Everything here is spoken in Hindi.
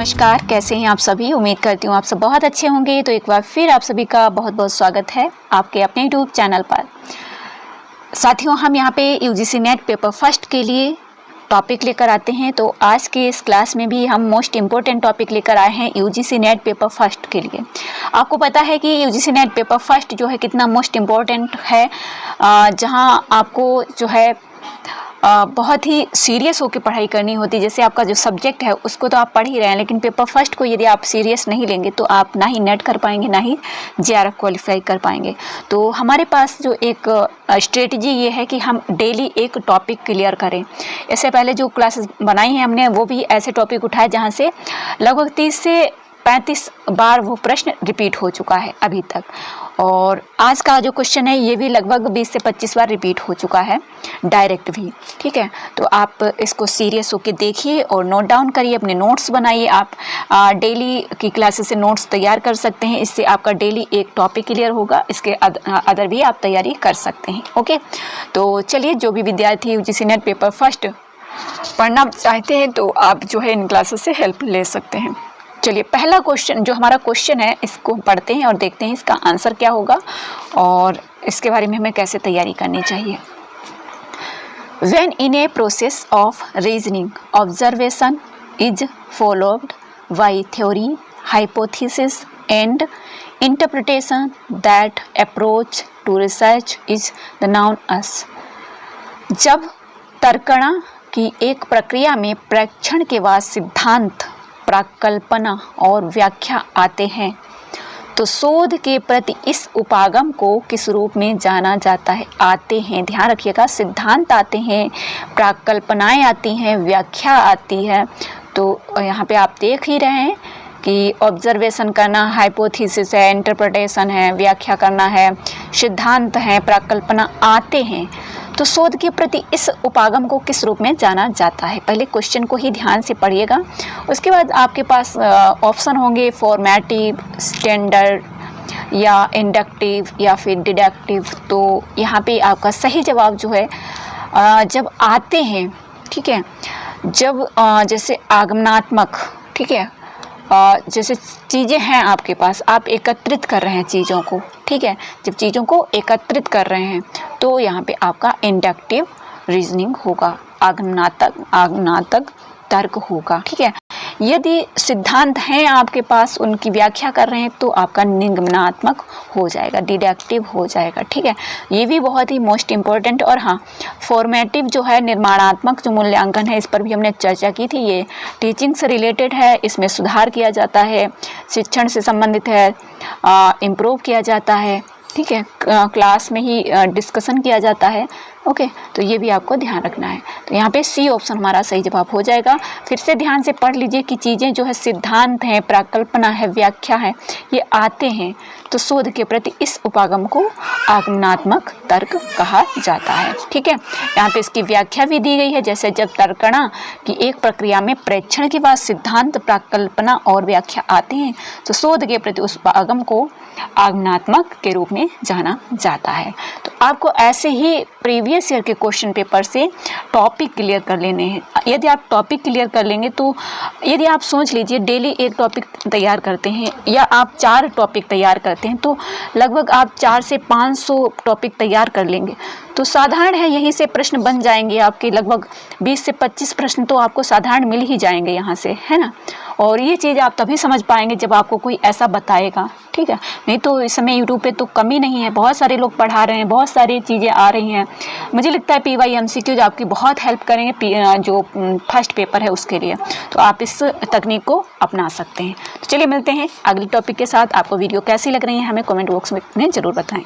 नमस्कार, कैसे हैं आप सभी। उम्मीद करती हूँ आप सब बहुत अच्छे होंगे। तो एक बार फिर आप सभी का बहुत बहुत स्वागत है आपके अपने यूट्यूब चैनल पर। साथियों, हम यहाँ पे यूजीसी नेट पेपर फर्स्ट के लिए टॉपिक लेकर आते हैं। तो आज के इस क्लास में भी हम मोस्ट इम्पोर्टेंट टॉपिक लेकर आए हैं यूजीसी नेट पेपर फर्स्ट के लिए। आपको पता है कि यूजीसी नेट पेपर फर्स्ट जो है कितना मोस्ट इम्पोर्टेंट है, जहाँ आपको जो है बहुत ही सीरियस होकर पढ़ाई करनी होती है। जैसे आपका जो सब्जेक्ट है उसको तो आप पढ़ ही रहे हैं, लेकिन पेपर फर्स्ट को यदि आप सीरियस नहीं लेंगे तो आप ना ही नेट कर पाएंगे ना ही जेआरएफ क्वालिफाई कर पाएंगे। तो हमारे पास जो एक स्ट्रेटजी ये है कि हम डेली एक टॉपिक क्लियर करें। इससे पहले जो क्लासेस बनाई हैं हमने वो भी ऐसे टॉपिक उठाए जहाँ से लगभग 30 से 35 बार वो प्रश्न रिपीट हो चुका है अभी तक। और आज का जो क्वेश्चन है ये भी लगभग 20 से 25 बार रिपीट हो चुका है, डायरेक्ट भी। ठीक है, तो आप इसको सीरियस होकर देखिए और नोट डाउन करिए, अपने नोट्स बनाइए। आप डेली की क्लासेस से नोट्स तैयार कर सकते हैं, इससे आपका डेली एक टॉपिक क्लियर होगा। इसके अदर भी आप तैयारी कर सकते हैं। ओके, तो चलिए, जो भी विद्यार्थी यूजीसी नेट पेपर फर्स्ट पढ़ना चाहते हैं तो आप जो है इन क्लासेस से हेल्प ले सकते हैं। चलिए, पहला क्वेश्चन जो हमारा क्वेश्चन है इसको पढ़ते हैं और देखते हैं इसका आंसर क्या होगा और इसके बारे में हमें कैसे तैयारी करनी चाहिए। When in a process of reasoning, observation is followed by theory, hypothesis and interpretation, that approach to research is known as। जब तर्कणा की एक प्रक्रिया में प्रेक्षण के बाद सिद्धांत, प्राकल्पना और व्याख्या आते हैं तो शोध के प्रति इस उपागम को किस रूप में जाना जाता है। आते हैं, ध्यान रखिएगा, सिद्धांत आते हैं, प्राकल्पनाएं आती हैं, व्याख्या आती है। तो यहाँ पे आप देख ही रहे हैं कि ऑब्जर्वेशन करना, हाइपोथेसिस है, इंटरप्रिटेशन है, व्याख्या करना है, सिद्धांत है, प्राकल्पना आते हैं तो शोध के प्रति इस उपागम को किस रूप में जाना जाता है। पहले क्वेश्चन को ही ध्यान से पढ़िएगा, उसके बाद आपके पास ऑप्शन होंगे फॉर्मेटिव, स्टैंडर्ड या इंडक्टिव या फिर डिडक्टिव। तो यहाँ पे आपका सही जवाब जो है जब आते हैं, ठीक है, जब जैसे आगमनात्मक, ठीक है, जैसे चीज़ें हैं आपके पास, आप एकत्रित कर रहे हैं चीज़ों को, ठीक है, जब चीज़ों को एकत्रित कर रहे हैं तो यहाँ पे आपका इंडक्टिव रीजनिंग होगा, आगमनात्मक तर्क होगा। ठीक है, यदि सिद्धांत हैं आपके पास, उनकी व्याख्या कर रहे हैं तो आपका निगमनात्मक हो जाएगा, डिडक्टिव हो जाएगा। ठीक है, ये भी बहुत ही मोस्ट इम्पोर्टेंट। और हाँ, फॉर्मेटिव जो है, निर्माणात्मक जो मूल्यांकन है, इस पर भी हमने चर्चा की थी। ये टीचिंग से रिलेटेड है, इसमें सुधार किया जाता है, शिक्षण से संबंधित है, इम्प्रूव किया जाता है। ठीक है, क्लास में ही डिस्कशन किया जाता है। ओके, तो ये भी आपको ध्यान रखना है। तो यहाँ पे सी ऑप्शन हमारा सही जवाब हो जाएगा। फिर से ध्यान से पढ़ लीजिए कि चीज़ें जो है सिद्धांत हैं, प्राकल्पना है, व्याख्या है, ये आते हैं तो शोध के प्रति इस उपागम को आगमनात्मक तर्क कहा जाता है। ठीक है, यहाँ पे इसकी व्याख्या भी दी गई है, जैसे जब तर्कणा की एक प्रक्रिया में प्रेक्षण के बाद सिद्धांत, प्राकल्पना और व्याख्या आते हैं तो शोध के प्रति उस उपागम को आगमनात्मक के रूप में जाना जाता है। तो आपको ऐसे ही प्रीवियस ईयर के क्वेश्चन पेपर से टॉपिक क्लियर कर लेने हैं। यदि आप टॉपिक क्लियर कर लेंगे तो यदि आप सोच लीजिए डेली एक टॉपिक तैयार करते हैं या आप 4 टॉपिक तैयार करते हैं तो लगभग आप 400 से 500 टॉपिक तैयार कर लेंगे। तो साधारण है, यहीं से प्रश्न बन जाएंगे आपके, लगभग 20 से 25 प्रश्न तो आपको साधारण मिल ही जाएंगे यहाँ से, है ना। और ये चीज़ आप तभी समझ पाएंगे जब आपको कोई ऐसा बताएगा। ठीक है, नहीं तो इस समय यूट्यूब पे तो कमी नहीं है, बहुत सारे लोग पढ़ा रहे हैं, बहुत सारी चीज़ें आ रही हैं। मुझे लगता है PYMCQ जो आपकी बहुत हेल्प करेंगे जो फर्स्ट पेपर है उसके लिए, तो आप इस तकनीक को अपना सकते हैं। तो चलिए मिलते हैं अगले टॉपिक के साथ। आपको वीडियो कैसी लग रही है हमें कमेंट बॉक्स में ज़रूर बताएं।